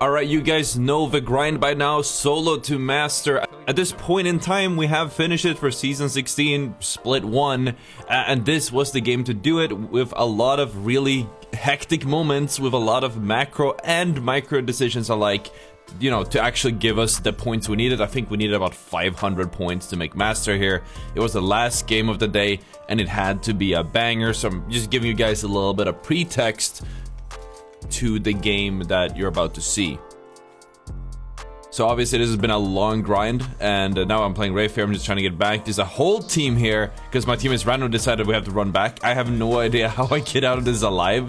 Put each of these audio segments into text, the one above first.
Alright, you guys know the grind by now, solo to master. At this point in time, we have finished it for Season 16, Split 1, and this was the game to do it with a lot of really hectic moments, with a lot of macro and micro decisions alike, you know, to actually give us the points we needed. I think we needed about 500 points to make master here. It was the last game of the day, and it had to be a banger, so I'm just giving you guys a little bit of pretext to the game that you're about to see. So obviously this has been a long grind, and now I'm playing Wraith here. I'm just trying to get back. There's a whole team here because my teammates randomly decided we have to run back. I have no idea how I get out of this alive.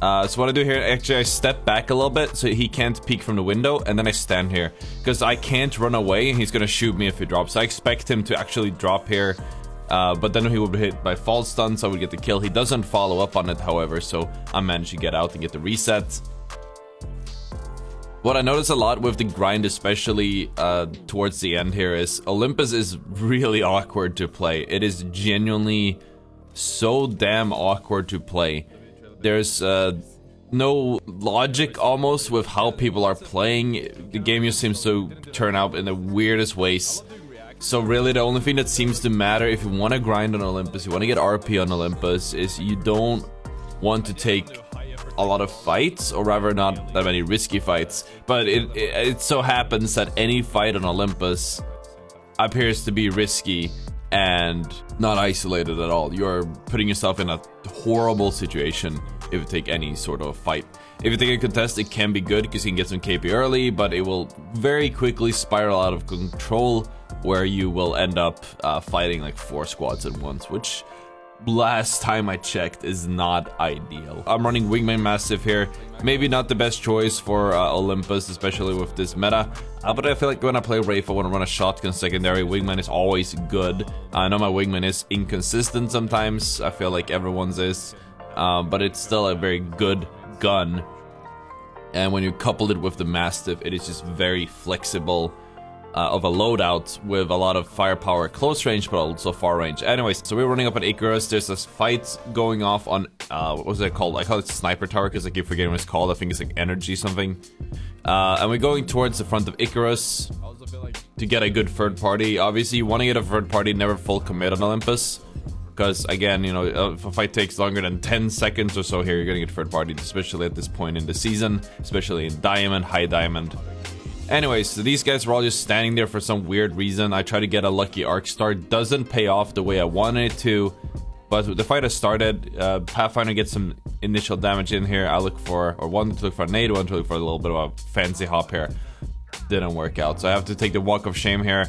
So what I do here, actually I step back a little bit so he can't peek from the window, and then I stand here because I can't run away and he's gonna shoot me if he drops. I expect him to actually drop here. But then he would be hit by false stun, so I would get the kill. He doesn't follow up on it, however, so I managed to get out and get the reset. What I notice a lot with the grind, especially towards the end here, is Olympus is really awkward to play. It is genuinely so damn awkward to play. There's no logic almost with how people are playing. The game just seems to turn out in the weirdest ways. So really the only thing that seems to matter if you want to grind on Olympus, you want to get RP on Olympus, is you don't want to take a lot of fights, or rather not that many risky fights. But it so happens that any fight on Olympus appears to be risky and not isolated at all. You're putting yourself in a horrible situation if you take any sort of fight. If you take a contest, it can be good because you can get some KP early, but it will very quickly spiral out of control, where you will end up fighting like 4 squads at once, which last time I checked is not ideal. I'm running Wingman Massive here. Maybe not the best choice for Olympus, especially with this meta. But I feel like when I play Wraith, I want to run a shotgun secondary. Wingman is always good. I know my Wingman is inconsistent sometimes. I feel like everyone's is. But it's still a very good gun. And when you couple it with the Mastiff, it is just very flexible. Of a loadout with a lot of firepower at close range, but also far range. Anyways, so we're running up at Icarus. There's this fight going off on, what was it called? I call it Sniper Tower because I keep forgetting what it's called. I think it's like Energy something. And we're going towards the front of Icarus to get a good third party. Obviously, you want to get a third party, never full commit on Olympus. Because, again, you know, if a fight takes longer than 10 seconds or so here, you're going to get third party, especially at this point in the season, especially in Diamond, High Diamond. Anyways, so these guys were all just standing there for some weird reason. I tried to get a lucky arc start. Doesn't pay off the way I wanted it to. But the fight has started. Pathfinder gets some initial damage in here. I look for, or one to look for a nade, one to look for a little bit of a fancy hop here. Didn't work out. So I have to take the walk of shame here.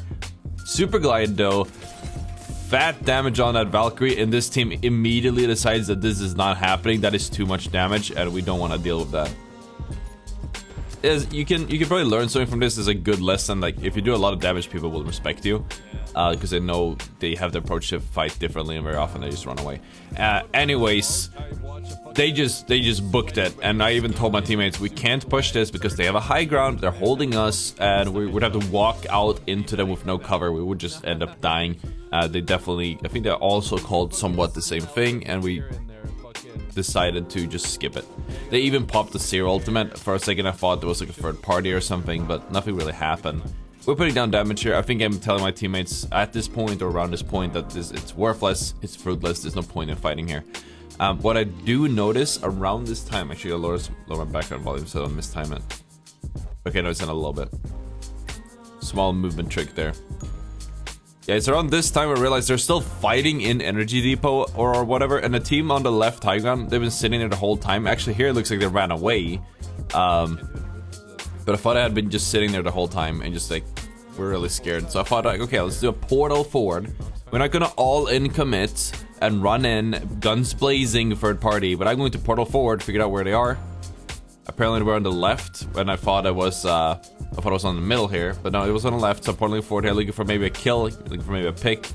Super glide though. Fat damage on that Valkyrie, and this team immediately decides that this is not happening. That is too much damage, and we don't want to deal with that. You can probably learn something from this. Is a good lesson. Like, if you do a lot of damage, people will respect you because they know they have the approach to fight differently, and very often they just run away. Anyways, they just booked it, and I even told my teammates we can't push this because they have a high ground. They're holding us, and we would have to walk out into them with no cover. We would just end up dying. They definitely, I think they also called somewhat the same thing, and we decided to just skip it. They even popped the Seer ultimate. For a second I thought there was like a third party or something, but nothing really happened. We're putting down damage here. I think I'm telling my teammates at this point or around this point that it's worthless, it's fruitless, there's no point in fighting here. What I do notice around this time, actually I'll lower my background volume so I don't mistime it. Okay, no, it's in a little bit. Small movement trick there. Yeah, it's around this time I realized they're still fighting in Energy Depot or whatever, and the team on the left high ground, they've been sitting there the whole time. Actually, here it looks like they ran away. But I thought I had been just sitting there the whole time and just like, we're really scared. So I thought, like, okay, let's do a portal forward. We're not gonna all-in commit and run in, guns blazing third party, but I'm going to portal forward, figure out where they are. Apparently we're on the left, and I thought it was on the middle here, but no, it was on the left. So portaling forward here, looking for maybe a kill, looking for maybe a pick,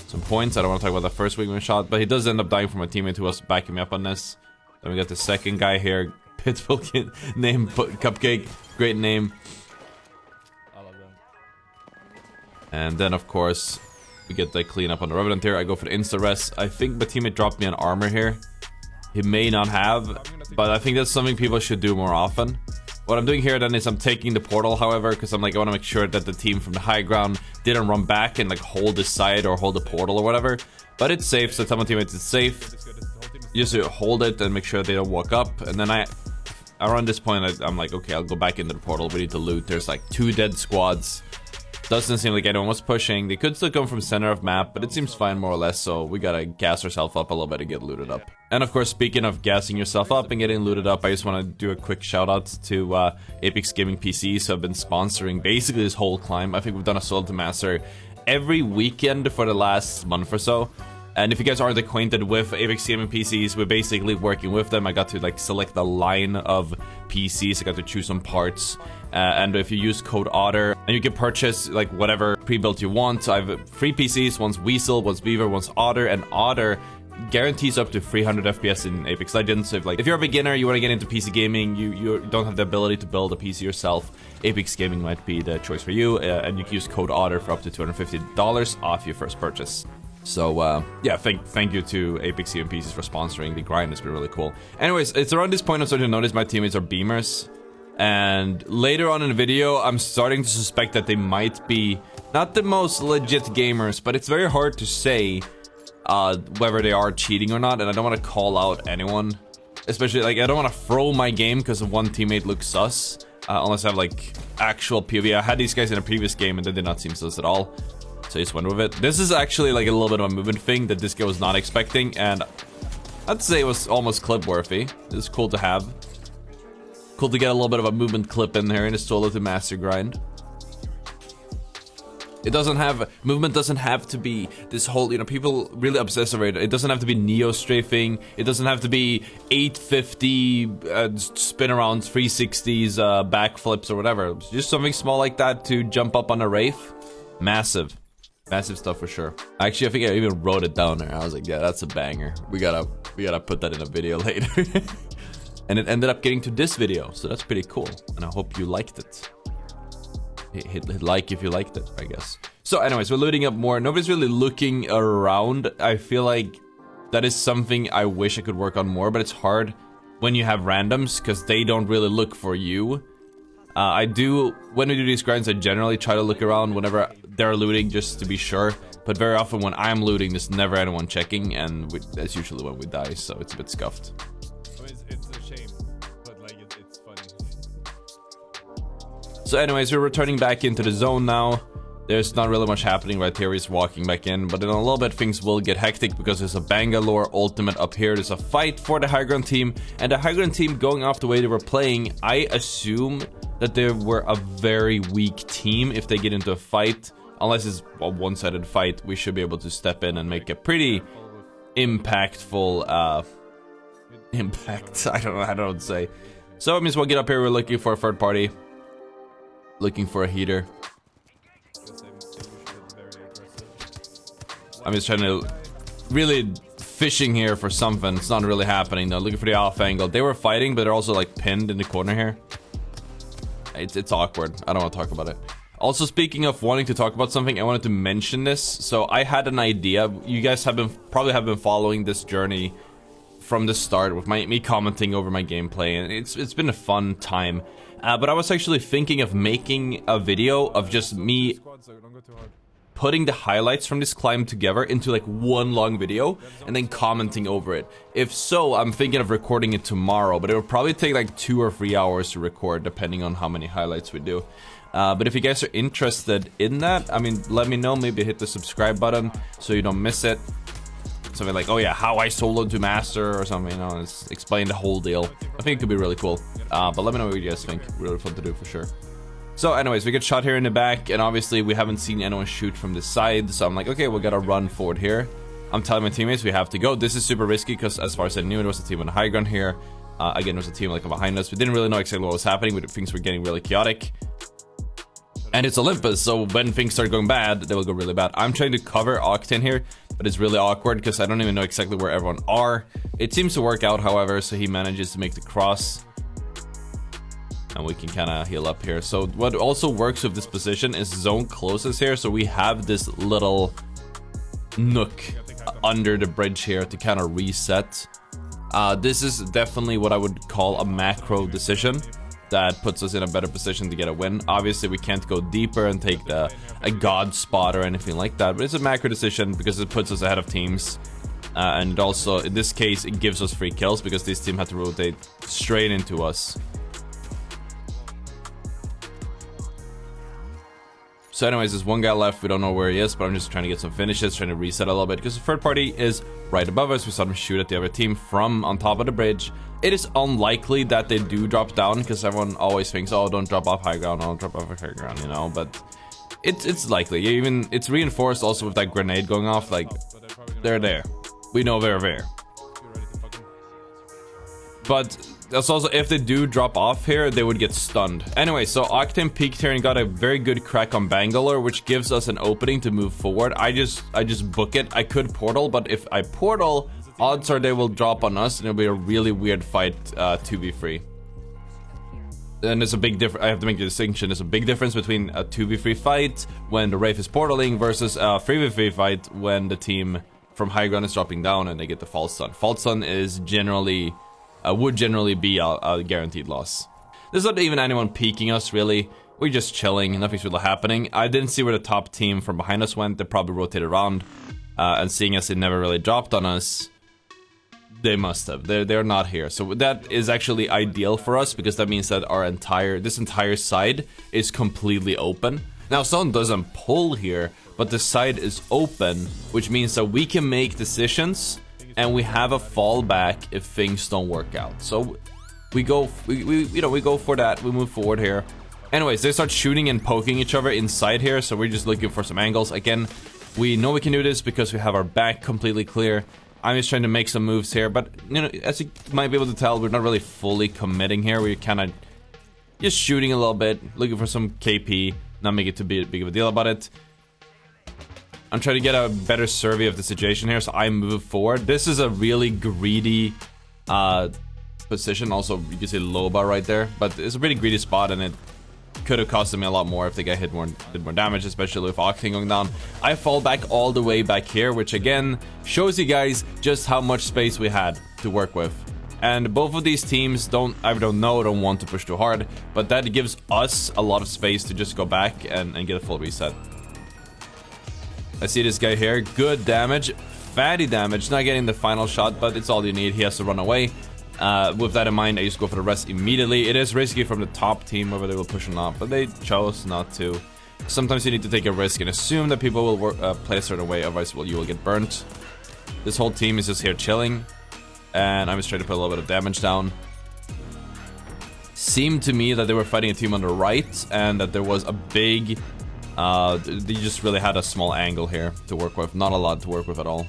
some points. I don't want to talk about the first wingman shot, but he does end up dying from a teammate who was backing me up on this. Then we got the second guy here, Pitbull name Cupcake, great name. I love that. And then of course we get the clean up on the Revenant here. I go for the insta res. I think my teammate dropped me an armor here. he may not have, but I think that's something people should do more often. What I'm doing here then is I'm taking the portal, however, because I'm like, I want to make sure that the team from the high ground didn't run back and like hold the side or hold the portal or whatever. But it's safe, so tell my teammates it's safe. You just hold it and make sure they don't walk up. And then around this point, I'm like, okay, I'll go back into the portal. We need to loot. There's like 2 dead squads. Doesn't seem like anyone was pushing. They could still come from center of map, but it seems fine more or less, so we gotta gas ourselves up a little bit and get looted up. And of course, speaking of gassing yourself up and getting looted up, I just want to do a quick shout out to Apex Gaming PCs who have been sponsoring basically this whole climb. I think we've done a solo to master every weekend for the last month or so. And if you guys aren't acquainted with Apex Gaming PCs, we're basically working with them. I got to like select the line of PCs. I got to choose some parts. And if you use code Ottr, and you can purchase like whatever pre-built you want. So I have 3 PCs, one's Weasel, one's Beaver, one's Ottr, and Ottr guarantees up to 300 FPS in Apex Legends. So if you're a beginner, you want to get into PC gaming, you don't have the ability to build a PC yourself, Apex Gaming might be the choice for you. And you can use code Ottr for up to $250 off your first purchase. So, yeah, thank you to Apex Gaming PCs for sponsoring the grind. It's been really cool. Anyways, it's around this point I'm starting to notice my teammates are beamers. And later on in the video, I'm starting to suspect that they might be not the most legit gamers, but it's very hard to say whether they are cheating or not. And I don't want to call out anyone. Especially, like, I don't want to throw my game because one teammate looks sus. Unless I have, like, actual POV. I had these guys in a previous game and they did not seem sus at all. So I just went with it. This is actually like a little bit of a movement thing that this guy was not expecting, and I'd say it was almost clip worthy. It's cool to have. Cool to get a little bit of a movement clip in there in a solo to master grind. It doesn't have, movement doesn't have to be this whole, you know, people really obsess over it. It doesn't have to be neo strafing. It doesn't have to be 850 spin around 360s, backflips or whatever. Just something small like that to jump up on a Wraith. Massive. Massive stuff for sure. Actually, I think I even wrote it down there. I was like, yeah, that's a banger. We gotta put that in a video later. And it ended up getting to this video, so that's pretty cool. And I hope you liked it. Hit like if you liked it, I guess. So anyways, we're looting up more. Nobody's really looking around. I feel like that is something I wish I could work on more, but it's hard when you have randoms because they don't really look for you. I do, when we do these grinds, I generally try to look around whenever they're looting just to be sure. But very often when I'm looting, there's never anyone checking, and that's usually when we die, so it's a bit scuffed. I mean, it's a shame, but like it's funny. So anyways, we're returning back into the zone now. There's not really much happening right here. He's walking back in, but in a little bit things will get hectic because there's a Bangalore ultimate up here. There's a fight for the high ground team, and the high ground team going off the way they were playing, I assume that they were a very weak team. If they get into a fight, unless it's a one-sided fight, we should be able to step in and make a pretty impactful impact. I don't know what to say. So it means we'll get up here. We're looking for a third party, looking for a heater. I'm just trying to really fishing here for something. It's not really happening though. Looking for the off angle. They were fighting, but they're also like pinned in the corner here. It's awkward. I don't want to talk about it. Also, speaking of wanting to talk about something, I wanted to mention this. So I had an idea. You guys probably have been following this journey from the start with me commenting over my gameplay, and it's been a fun time. But I was actually thinking of making a video of just me putting the highlights from this climb together into like one long video and then commenting over it. If so, I'm thinking of recording it tomorrow, but it will probably take like 2 or 3 hours to record depending on how many highlights we do. But if you guys are interested in that, I mean, let me know. Maybe hit the subscribe button so you don't miss it. Something like, oh yeah, how I soloed to master or something, you know, it's explain the whole deal. I think it could be really cool. But let me know what you guys think. Really fun to do for sure. So anyways, we get shot here in the back, and obviously we haven't seen anyone shoot from the side, so I'm like, okay, we gotta run forward here. I'm telling my teammates we have to go. This is super risky because as far as I knew, it was a team on the high ground here. Again, it was a team like behind us. We didn't really know exactly what was happening, but things were getting really chaotic. And it's Olympus, so when things start going bad, they will go really bad. I'm trying to cover Octane here, but it's really awkward because I don't even know exactly where everyone are. It seems to work out, however, so he manages to make the cross. And we can kind of heal up here. So what also works with this position is zone closes here, so we have this little nook under the bridge here to kind of reset. This is definitely what I would call a macro decision that puts us in a better position to get a win. Obviously, we can't go deeper and take a god spot or anything like that, but it's a macro decision because it puts us ahead of teams. And also, in this case, it gives us free kills because this team had to rotate straight into us. So anyways, there's one guy left. We don't know where he is, but I'm just trying to get some finishes, trying to reset a little bit because the third party is right above us. We saw them shoot at the other team from on top of the bridge. It is unlikely that they do drop down because everyone always thinks, oh, don't drop off high ground, don't drop off high ground, you know, but it's likely. Even it's reinforced also with that grenade going off, like they're there. We know they're there. But that's also, if they do drop off here, they would get stunned. Anyway, so Octane peeked here and got a very good crack on Bangalore, which gives us an opening to move forward. I just book it. I could portal, but if I portal, odds are they will drop on us and it'll be a really weird fight 2v3. And there's a big difference. I have to make the distinction. There's a big difference between a 2v3 fight when the Wraith is portaling versus a 3v3 fight when the team from high ground is dropping down and they get the false stun. False stun is generally would generally be a guaranteed loss. There's not even anyone peeking us, really. We're just chilling, nothing's really happening. I didn't see where the top team from behind us went. They probably rotated around, and seeing as it never really dropped on us, they must have. They're not here. So that is actually ideal for us, because that means that this entire side is completely open. Now, someone doesn't pull here, but the side is open, which means that we can make decisions and we have a fallback if things don't work out. So we go for that. We move forward here. Anyways, they start shooting and poking each other inside here, so we're just looking for some angles. Again, we know we can do this because we have our back completely clear. I'm just trying to make some moves here, but you know, as you might be able to tell, we're not really fully committing here. We're kind of just shooting a little bit, looking for some KP, not make it too big of a deal about it. I'm trying to get a better survey of the situation here, so I move forward. This is a really greedy position. Also, you can see Loba right there, but it's a pretty greedy spot, and it could have costed me a lot more if the guy did more damage, especially with Octane going down. I fall back all the way back here, which again shows you guys just how much space we had to work with. And both of these teams don't want to push too hard, but that gives us a lot of space to just go back and get a full reset. I see this guy here, good damage, fatty damage, not getting the final shot, but it's all you need. He has to run away. With that in mind, I just go for the rest immediately. It is risky from the top team whether they will push or not, but they chose not to. Sometimes you need to take a risk and assume that people will play a certain way, otherwise you will get burnt. This whole team is just here chilling, and I'm just trying to put a little bit of damage down. Seemed to me that they were fighting a team on the right, and that there was a big... they just really had a small angle here to work with, not a lot to work with at all.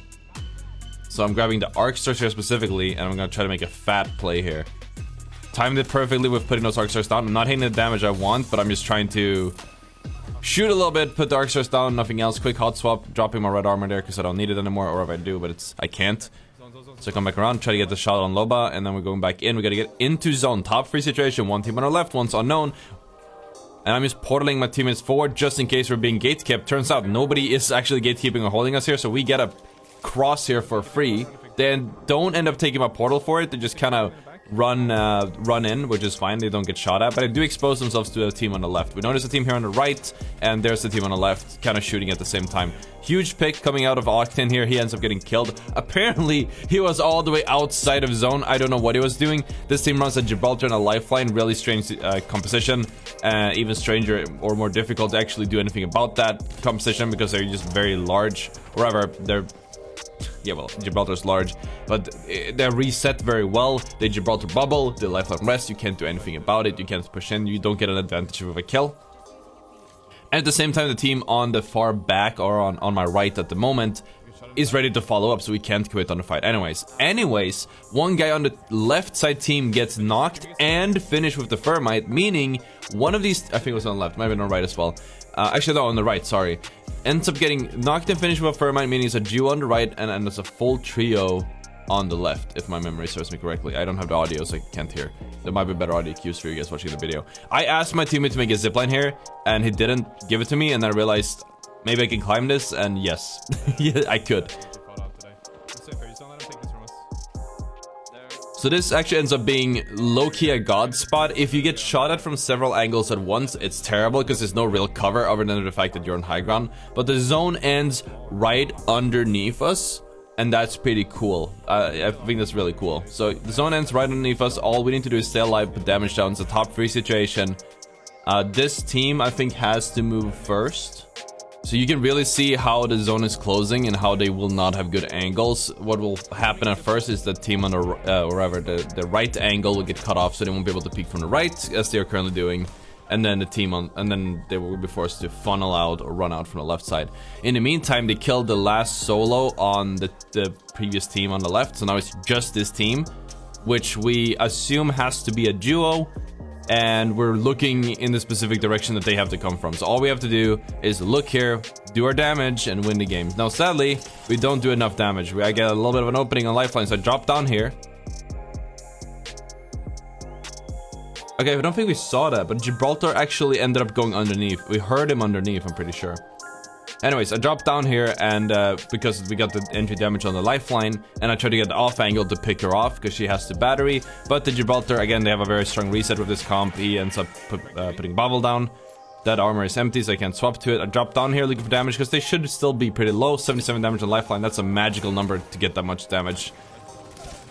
So I'm grabbing the arc stars here specifically, and I'm gonna try to make a fat play here. Timed it perfectly with putting those arc stars down. I'm not hitting the damage I want, but I'm just trying to shoot a little bit, put the arc stars down, nothing else. Quick hot swap, dropping my red armor there because I don't need it anymore, or if I do, but I can't. So I come back around, try to get the shot on Loba, and then we're going back in. We gotta get into zone. Top 3 situation, one team on our left, one's unknown. And I'm just portaling my teammates forward just in case we're being gatekept. Turns out nobody is actually gatekeeping or holding us here, so we get a cross here for free. Then don't end up taking my portal for it. They just kind of run in, which is fine. They don't get shot at, but they do expose themselves to the team on the left. We know there's a team here on the right, and there's the team on the left, kind of shooting at the same time. Huge pick coming out of Octane here. He ends up getting killed. Apparently, he was all the way outside of zone. I don't know what he was doing. This team runs a Gibraltar and a lifeline. Really strange composition. Even stranger or more difficult to actually do anything about that composition because they're just very large. Or rather, they're... Yeah, well, Gibraltar's large, but they're reset very well. They Gibraltar bubble, the lifeline rest, you can't do anything about it, you can't push in, you don't get an advantage with a kill. And at the same time, the team on the far back, or on my right at the moment, is ready to follow up, so we can't quit on the fight. Anyways, one guy on the left side team gets knocked and finished with the Thermite, meaning one of these, I think it was on the left, maybe on the right as well. Actually, no, on the right, sorry. Ends up getting knocked and finished with a Thermite, meaning it's a duo on the right, and it's a full trio on the left, if my memory serves me correctly. I don't have the audio, so I can't hear. There might be better audio cues for you guys watching the video. I asked my teammate to make a zipline here, and he didn't give it to me, and I realized maybe I can climb this, and yes, yeah, I could. So this actually ends up being low-key a god spot. If you get shot at from several angles at once, it's terrible because there's no real cover other than the fact that you're on high ground. But the zone ends right underneath us, and that's pretty cool. I think that's really cool. So the zone ends right underneath us. All we need to do is stay alive, put damage down. It's a top 3 situation. This team, I think, has to move first. So you can really see how the zone is closing and how they will not have good angles. What will happen at first is the team on the right angle will get cut off, so they won't be able to peek from the right, as they are currently doing. And then they will be forced to funnel out or run out from the left side. In the meantime, they killed the last solo on the previous team on the left, so now it's just this team, which we assume has to be a duo. And we're looking in the specific direction that they have to come from. So all we have to do is look here, do our damage, and win the game. Now, sadly, we don't do enough damage. I get a little bit of an opening on lifeline, so I drop down here. Okay, I don't think we saw that, but Gibraltar actually ended up going underneath. We heard him underneath, I'm pretty sure. Anyways, I dropped down here, and because we got the entry damage on the lifeline, and I tried to get the off angle to pick her off because she has the battery. But the Gibraltar, again, they have a very strong reset with this comp. He ends up putting Bubble down. That armor is empty, so I can't swap to it. I drop down here looking for damage because they should still be pretty low. 77 damage on lifeline. That's a magical number to get that much damage.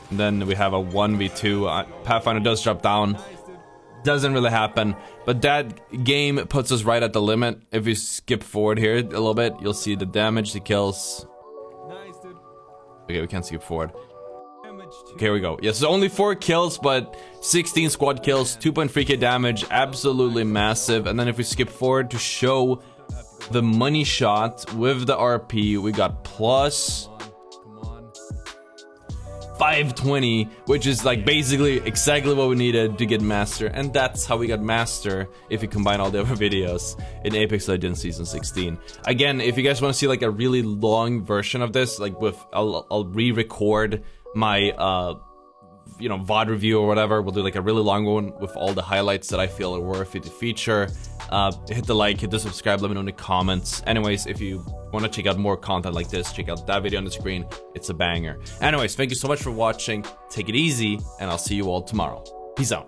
And then we have a 1v2. Pathfinder does drop down. Doesn't really happen, but that game puts us right at the limit. If we skip forward here a little bit, you'll see the damage, the kills. Nice, dude. Okay, we can't skip forward. Okay, here we go. Yes, so only 4 kills, but 16 squad kills, 2.3k damage, absolutely massive. And then if we skip forward to show the money shot with the RP, we got plus 520, which is like basically exactly what we needed to get master, and that's how we got master if you combine all the other videos in Apex Legends Season 16. Again, if you guys want to see like a really long version of this, like with I'll re-record my VOD review or whatever. We'll do like a really long one with all the highlights that I feel are worth it to feature. Hit the like, hit the subscribe, let me know in the comments. Anyways, if you want to check out more content like this, check out that video on the screen. It's a banger. Anyways, thank you so much for watching. Take it easy, and I'll see you all tomorrow. Peace out.